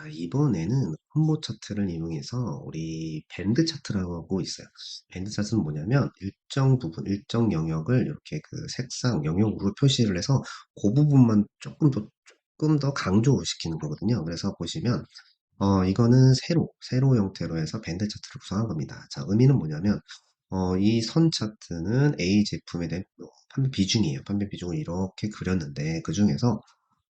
자, 이번에는 콤보 차트를 이용해서 우리 밴드 차트라고 있어요. 밴드 차트는 뭐냐면 일정 부분, 일정 영역을 이렇게 그 색상 영역으로 표시를 해서 그 부분만 조금 더 강조시키는 거거든요. 그래서 보시면 이거는 세로 형태로 해서 밴드 차트를 구성한 겁니다. 자, 의미는 뭐냐면 이 선 차트는 A 제품에 대한 판매 비중이에요. 판매 비중을 이렇게 그렸는데 그 중에서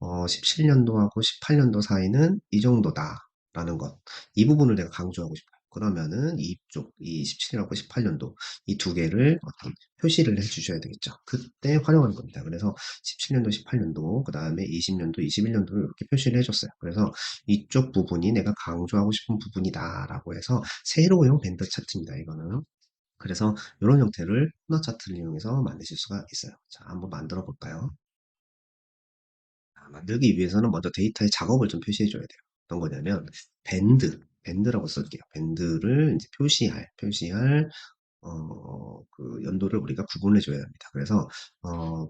17년도하고 18년도 사이는 이 정도다라는 것. 이 부분을 내가 강조하고 싶어요. 그러면은 이쪽, 이 17년하고 18년도 이 두 개를 어떤 표시를 해 주셔야 되겠죠. 그때 활용하는 겁니다. 그래서 17년도, 18년도, 그 다음에 20년도, 21년도를 이렇게 표시를 해줬어요. 그래서 이쪽 부분이 내가 강조하고 싶은 부분이다라고 해서 세로용 밴드 차트입니다. 이거는. 그래서 이런 형태를 코너 차트를 이용해서 만드실 수가 있어요. 자, 한번 만들어 볼까요? 만들기 위해서는 먼저 데이터의 작업을 좀 표시해 줘야 돼요. 어떤 거냐면 밴드라고 쓸게요. 밴드를 이제 표시할 그 연도를 우리가 구분해 줘야 합니다. 그래서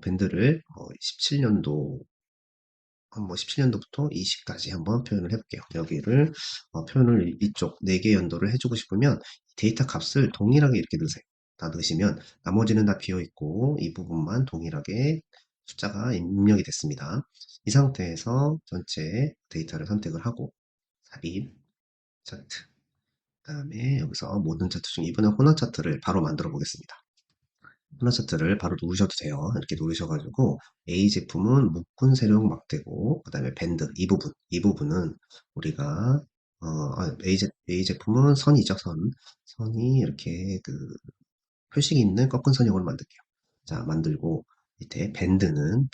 밴드를 17년도 한번 17년도부터 20까지 한번 표현을 해볼게요. 여기를 표현을 이쪽 4개 연도를 해주고 싶으면 데이터 값을 동일하게 이렇게 넣으세요. 다 넣으시면 나머지는 다 비어있고 이 부분만 동일하게 숫자가 입력이 됐습니다. 이 상태에서 전체 데이터를 선택을 하고 삽입 차트 그 다음에 여기서 모든 차트 중 이번에 혼합 차트를 바로 만들어 보겠습니다. 하나 차트를 바로 누르셔도 돼요. 이렇게 누르셔가지고 A 제품은 묶은 세로형 막대고 그 다음에 밴드 이 부분은 우리가 A 제품은 선이죠. 선이 이렇게 그 표식이 있는 꺾은 선형으로 만들게요. 자, 만들고 밑에 밴드는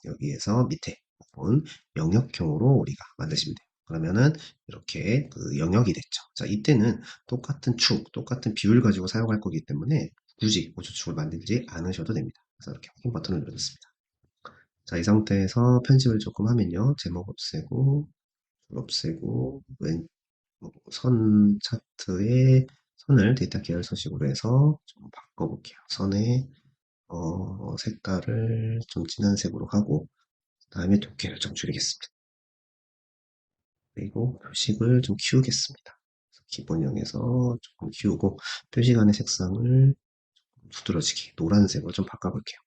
여기에서 밑에 부분 영역형으로 우리가 만드시면 돼요. 그러면은 이렇게 그 영역이 됐죠. 자, 이때는 똑같은 비율 가지고 사용할 거기 때문에 굳이 보조축을 만들지 않으셔도 됩니다. 그래서 이렇게 확인 버튼을 눌러줬습니다. 자, 이 상태에서 편집을 조금 하면요. 제목 없애고, 줄 없애고, 선 차트의 선을 데이터 계열 서식으로 해서 좀 바꿔볼게요. 선의 색깔을 좀 진한 색으로 하고 그 다음에 두께를 좀 줄이겠습니다. 그리고 표식을 좀 키우겠습니다. 기본형에서 조금 키우고 표시간의 색상을 두드러지게 노란색으로 좀 바꿔볼게요.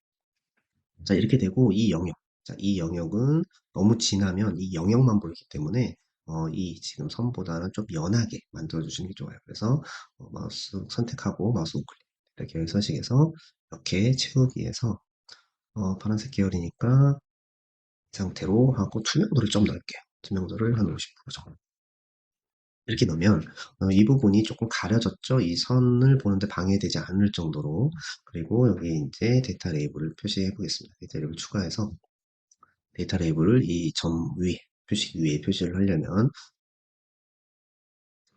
자, 이렇게 되고 이 영역. 자, 이 영역은 너무 진하면 이 영역만 보이기 때문에 이 지금 선보다는 좀 연하게 만들어주시는 게 좋아요. 그래서 마우스 선택하고 마우스 우클릭 이렇게 서식에서 이렇게 채우기에서 파란색 계열이니까 이 상태로 하고 투명도를 좀 넣을게요. 투명도를 한 50% 정도. 이렇게 넣으면 이 부분이 조금 가려졌죠. 이 선을 보는데 방해되지 않을 정도로. 그리고 여기 이제 데이터 레이블을 표시해 보겠습니다. 데이터 레이블 추가해서 데이터 레이블을 이 점 위에 표시 위에 표시를 하려면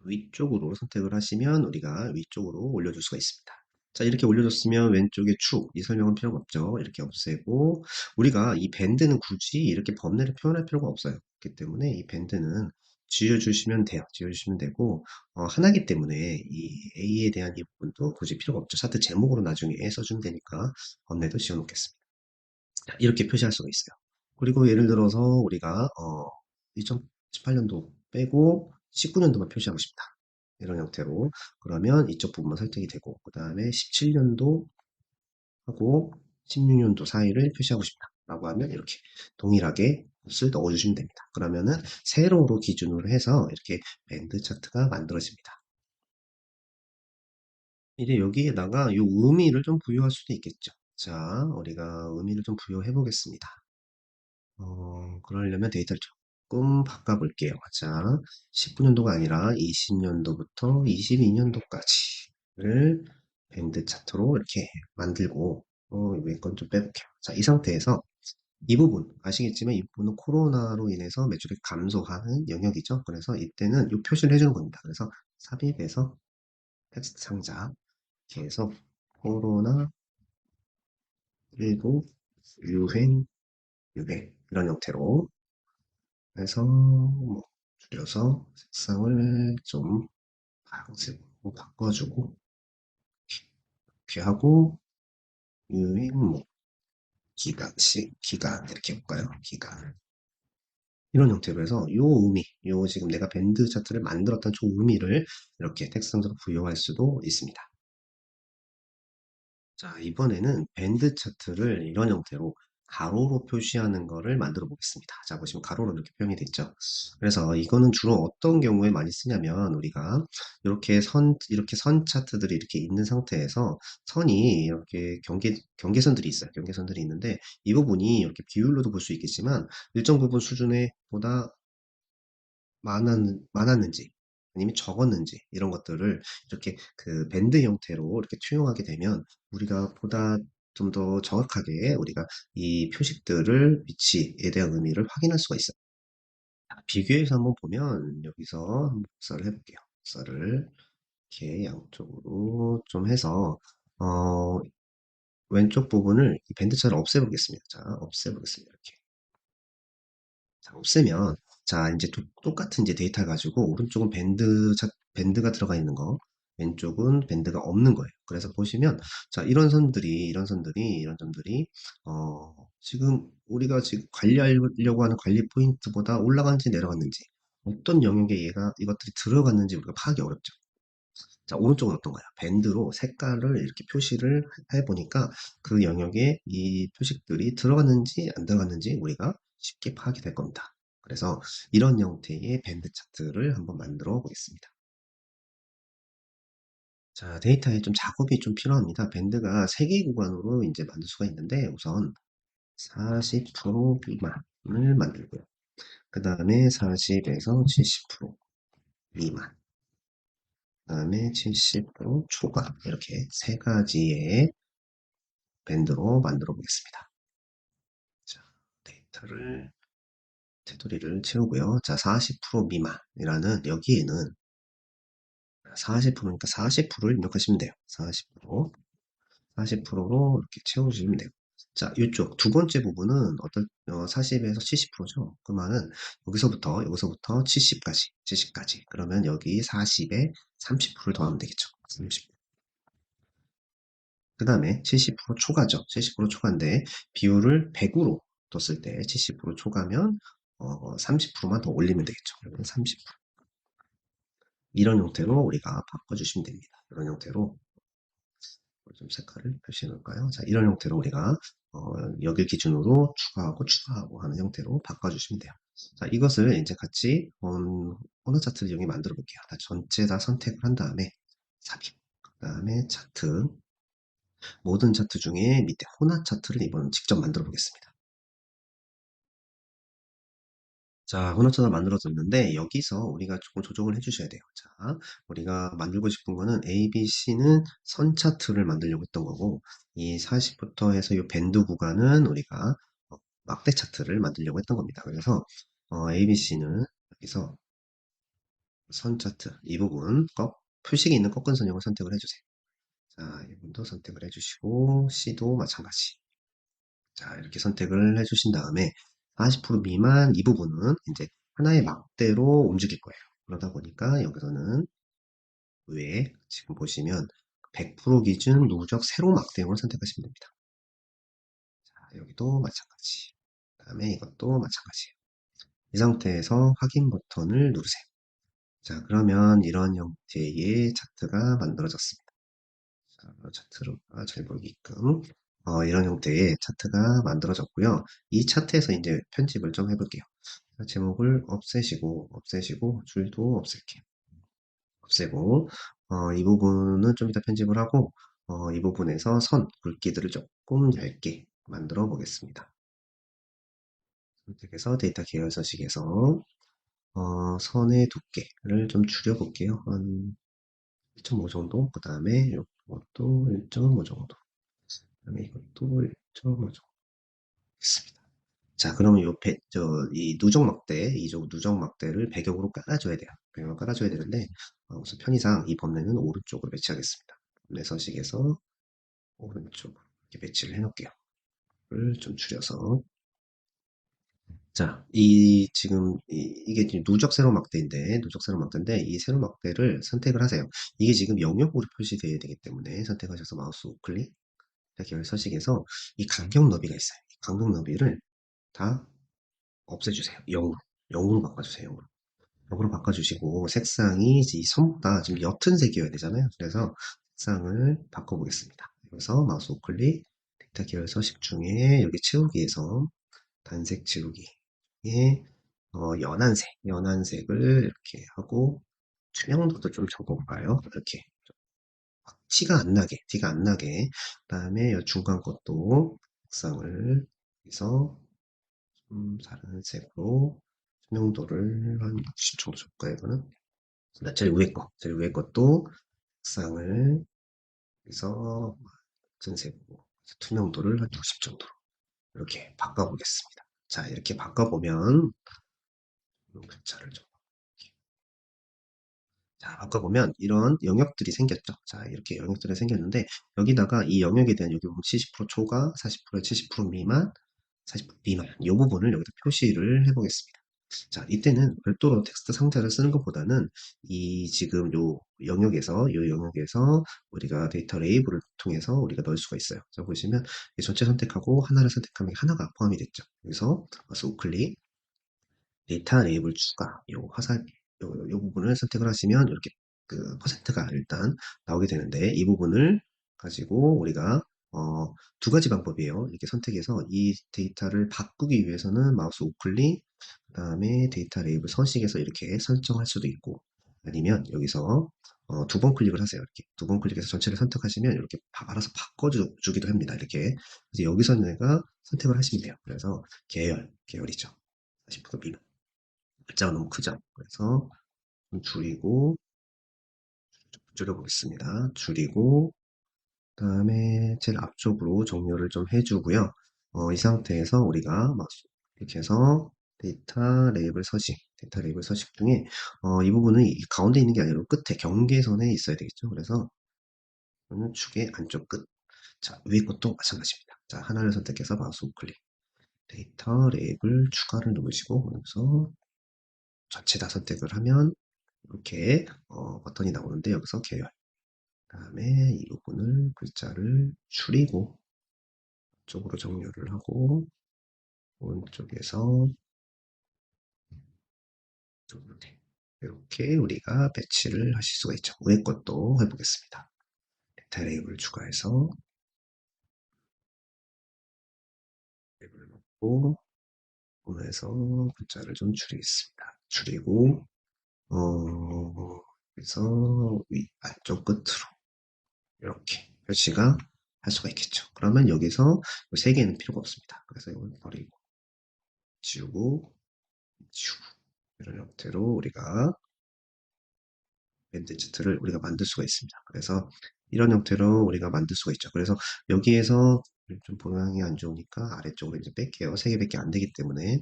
위쪽으로 선택을 하시면 우리가 위쪽으로 올려줄 수가 있습니다. 자, 이렇게 올려줬으면 왼쪽에 축, 이 설명은 필요가 없죠. 이렇게 없애고, 우리가 이 밴드는 굳이 이렇게 범례를 표현할 필요가 없어요. 그렇기 때문에 이 밴드는 지워주시면 돼요. 지워주시면 되고, 하나기 때문에 이 A에 대한 이 부분도 굳이 필요가 없죠. 차트 제목으로 나중에 써주면 되니까 범례도 지워놓겠습니다. 자, 이렇게 표시할 수가 있어요. 그리고 예를 들어서 우리가 2018년도 빼고 19년도만 표시하고 싶다. 이런 형태로 그러면 이쪽 부분만 설정이 되고 그 다음에 17년도 하고 16년도 사이를 표시하고 싶다 라고 하면 이렇게 동일하게 값을 넣어주시면 됩니다. 그러면은 세로로 기준으로 해서 이렇게 밴드 차트가 만들어집니다. 이제 여기에다가 이 의미를 좀 부여할 수도 있겠죠. 자, 우리가 의미를 좀 부여해 보겠습니다. 그러려면 데이터를 조금 바꿔볼게요. 자, 19년도가 아니라 20년도부터 22년도까지를 밴드 차트로 이렇게 만들고, 위에 건 좀 빼볼게요. 자, 이 상태에서 이 부분, 아시겠지만 이 부분은 코로나로 인해서 매출이 감소하는 영역이죠. 그래서 이때는 이 표시를 해주는 겁니다. 그래서 삽입해서 텍스트 상자, 이렇게 해서 코로나19 유행, 유행, 이런 형태로 그래서 뭐 줄여서 색상을 좀 파란색으로 바꿔주고 이렇게 하고 유행 뭐 기간 이렇게 볼까요? 기간 이런 형태로 해서 요 의미, 요 지금 내가 밴드 차트를 만들었던 저 의미를 이렇게 텍스트상으로 부여할 수도 있습니다. 자, 이번에는 밴드 차트를 이런 형태로 가로로 표시하는 거를 만들어 보겠습니다. 자, 보시면 가로로 이렇게 표현이 됐죠. 그래서 이거는 주로 어떤 경우에 많이 쓰냐면 우리가 이렇게 선 차트들이 이렇게 있는 상태에서 선이 이렇게 경계선들이 있어요. 경계선들이 있는데 이 부분이 이렇게 비율로도 볼 수 있겠지만 일정 부분 수준에 보다 많았는지 아니면 적었는지 이런 것들을 이렇게 그 밴드 형태로 이렇게 투영하게 되면 우리가 보다 좀 더 정확하게 우리가 이 표식들을 위치에 대한 의미를 확인할 수가 있어요. 비교해서 한번 보면 여기서 한번 복사를 해볼게요. 복사를 이렇게 양쪽으로 좀 해서 어, 왼쪽 부분을 이 밴드처럼 없애보겠습니다. 자, 없애보겠습니다. 이렇게. 자, 없애면, 자, 이제 똑같은 이제 데이터 가지고, 오른쪽은 밴드가 들어가 있는 거, 왼쪽은 밴드가 없는 거예요. 그래서 보시면, 자, 이런 점들이, 지금 우리가 지금 관리하려고 하는 관리 포인트보다 올라갔는지 내려갔는지, 어떤 영역에 이것들이 들어갔는지 우리가 파악이 어렵죠. 자, 오른쪽은 어떤가요? 밴드로 색깔을 이렇게 표시를 해보니까 그 영역에 이 표식들이 들어갔는지 안 들어갔는지 우리가 쉽게 파악이 될 겁니다. 그래서 이런 형태의 밴드 차트를 한번 만들어 보겠습니다. 자, 데이터에 좀 작업이 좀 필요합니다. 밴드가 3개 구간으로 이제 만들 수가 있는데 우선 40% 미만을 만들고요. 그 다음에 40에서 70% 미만, 그 다음에 70% 초과 이렇게 세 가지의 밴드로 만들어 보겠습니다. 자, 데이터를, 테두리를 채우고요. 자, 40% 미만이라는 여기에는 40%니까 40%를 입력하시면 돼요. 40%, 40%로 이렇게 채우시면 돼요. 자, 이쪽 두 번째 부분은 40에서 70%죠. 그 말은 여기서부터 70까지. 그러면 여기 40에 30%를 더하면 되겠죠. 30. 그 다음에 70% 초과죠. 70% 초과인데 비율을 100으로 뒀을 때 70% 초과면 30%만 더 올리면 되겠죠. 그러면 30%. 이런 형태로 우리가 바꿔주시면 됩니다. 이런 형태로 좀 색깔을 표시해 놓을까요? 자, 이런 형태로 우리가 여길 기준으로 추가하고 하는 형태로 바꿔주시면 돼요. 자, 이것을 이제 같이 언어 차트를 여기 만들어 볼게요. 전체 다 선택을 한 다음에 삽입, 그 다음에 차트, 모든 차트 중에 밑에 혼합 차트를 이번 직접 만들어 보겠습니다. 자, 혼합차를 만들어졌는데 여기서 우리가 조금 조정을 해주셔야 돼요. 자, 우리가 만들고 싶은 거는 A, B, C는 선 차트를 만들려고 했던 거고 이 40부터 해서 이 밴드 구간은 우리가 막대 차트를 만들려고 했던 겁니다. 그래서 A, B, C는 여기서 선 차트 이 부분 표식이 있는 꺾은 선형을 선택을 해주세요. 자, 이분도 선택을 해주시고 C도 마찬가지. 자, 이렇게 선택을 해주신 다음에 40% 미만 이 부분은 이제 하나의 막대로 움직일 거예요. 그러다 보니까 여기서는 위에 지금 보시면 100% 기준 누적 세로 막대형을 선택하시면 됩니다. 자, 여기도 마찬가지. 그 다음에 이것도 마찬가지예요. 이 상태에서 확인 버튼을 누르세요. 자, 그러면 이런 형태의 차트가 만들어졌습니다. 자, 차트가 잘 보이게끔 이런 형태의 차트가 만들어졌고요. 이 차트에서 이제 편집을 좀 해볼게요. 제목을 없애시고 줄도 없앨게요. 없애고 이 부분은 좀 이따 편집을 하고 이 부분에서 굵기들을 조금 얇게 만들어 보겠습니다. 선택해서 데이터 계열 서식에서 선의 두께를 좀 줄여 볼게요. 한 1.5 정도. 그 다음에 이것도 1.5 정도. 그 다음에 이것도 1.5 정도. 있습니다. 자, 그러면 이 누적 막대를 배경으로 깔아줘야 돼요. 배경으로 깔아줘야 되는데, 우선 편의상 이 범례는 오른쪽으로 배치하겠습니다. 범례 서식에서 오른쪽으로 이렇게 배치를 해놓을게요. 를 좀 줄여서. 자, 이게 지금 누적 세로 막대인데, 이 세로 막대를 선택을 하세요. 이게 지금 영역으로 표시되어야 되기 때문에 선택하셔서 마우스 우클릭, 계열 서식에서 이 간격 너비가 있어요. 이 간격 너비를 다 없애주세요. 0으로. 0으로 바꿔주세요. 0으로. 0으로 바꿔주시고 색상이 이 선보다 지금 옅은 색이어야 되잖아요. 그래서 색상을 바꿔보겠습니다. 그래서 마우스 우클릭 데이터 계열 서식 중에 여기 채우기에서 단색 채우기에 연한 색을 이렇게 하고 투명도도 좀 적어볼까요? 이렇게 티가 안 나게. 그다음에 중간 것도 색상을 해서 좀 다른 색으로 투명도를 한 60 정도 줄까요, 이거는? 제일 위에 것도 색상을 해서 같은 색으로 투명도를 한 60 정도로 이렇게 바꿔보겠습니다. 자, 이렇게 바꿔보면 글자를 좀 자, 아까 보면 이런 영역들이 생겼죠. 자, 이렇게 영역들이 생겼는데 여기다가 이 영역에 대한 여기 보면 70% 초과, 40% 70% 미만, 40% 미만 이 부분을 여기다 표시를 해보겠습니다. 자, 이때는 별도로 텍스트 상자를 쓰는 것보다는 이 지금 요 영역에서 우리가 데이터 레이블을 통해서 우리가 넣을 수가 있어요. 자, 보시면 이 전체 선택하고 하나를 선택하면 하나가 포함이 됐죠. 여기서 마우스 우클릭 데이터 레이블 추가 요 부분을 선택을 하시면 이렇게 그 퍼센트가 일단 나오게 되는데 이 부분을 가지고 우리가 두 가지 방법이에요. 이렇게 선택해서 이 데이터를 바꾸기 위해서는 마우스 우클릭 그다음에 데이터 레이블 서식에서 이렇게 설정할 수도 있고 아니면 여기서 두 번 클릭을 하세요. 이렇게 두 번 클릭해서 전체를 선택하시면 이렇게 알아서 바꿔주기도 합니다. 이렇게 그래서 여기서 내가 선택을 하시면 돼요. 그래서 계열이죠. 40% 미만. 글자가 너무 크죠. 그래서 좀 줄여보겠습니다. 줄이고, 그 다음에 제일 앞쪽으로 정렬을 좀 해주고요. 이 상태에서 우리가 막 이렇게 해서 데이터 레이블 서식 중에 이 부분은 이 가운데 있는 게 아니라 끝에 경계선에 있어야 되겠죠. 그래서 이거는 축의 안쪽 끝. 자, 위에 것도 마찬가지입니다. 자, 하나를 선택해서 마우스 우클릭. 데이터 레이블 추가를 누르시고 여기서 전체 다 선택을 하면 이렇게 버튼이 나오는데 여기서 계열 그 다음에 이 부분을 글자를 줄이고 쪽으로 정렬을 하고 오른쪽에서 이렇게 우리가 배치를 하실 수가 있죠. 위에 것도 해보겠습니다. 데이터 레이블 추가해서 레이블을 넣고 보면서 글자를 좀 줄이겠습니다. 줄이고 그래서 안쪽 끝으로 이렇게 표시가 할 수가 있겠죠. 그러면 여기서 세 개는 필요가 없습니다. 그래서 이걸 버리고 지우고 지우고 이런 형태로 우리가 밴드 치트를 우리가 만들 수가 있습니다. 그래서 이런 형태로 우리가 만들 수가 있죠. 그래서 여기에서 좀 모양이 안 좋으니까 아래쪽으로 이제 뺄게요. 세 개밖에 안 되기 때문에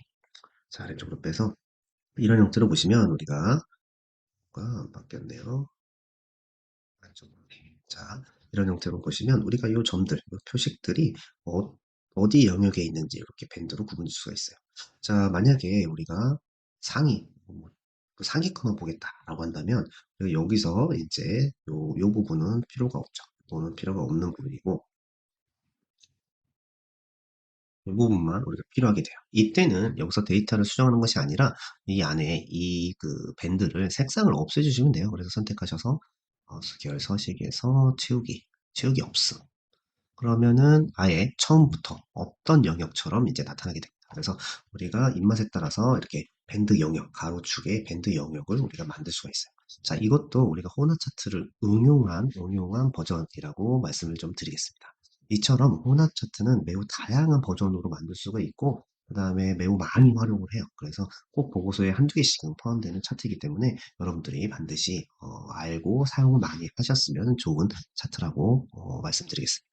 자 아래쪽으로 빼서 이런 형태로 보시면 우리가 안 바뀌었네요. 자, 이런 형태로 보시면 우리가 이 점들, 이 표식들이 어디 영역에 있는지 이렇게 밴드로 구분할 수가 있어요. 자, 만약에 우리가 그 상위 거만 보겠다라고 한다면 여기서 이제 요 부분은 필요가 없죠. 이거는 필요가 없는 부분이고 이 부분만 우리가 필요하게 돼요. 이때는 여기서 데이터를 수정하는 것이 아니라 이 안에 이 그 밴드를 색상을 없애주시면 돼요. 그래서 선택하셔서 계열 서식에서 채우기 없음. 그러면은 아예 처음부터 없던 영역처럼 이제 나타나게 됩니다. 그래서 우리가 입맛에 따라서 이렇게 밴드 영역, 가로축의 밴드 영역을 우리가 만들 수가 있어요. 자, 이것도 우리가 호나 차트를 응용한 버전이라고 말씀을 좀 드리겠습니다. 이처럼 호나 차트는 매우 다양한 버전으로 만들 수가 있고, 그 다음에 매우 많이 활용을 해요. 그래서 꼭 보고서에 한두 개씩은 포함되는 차트이기 때문에 여러분들이 반드시 알고 사용을 많이 하셨으면 좋은 차트라고 말씀드리겠습니다.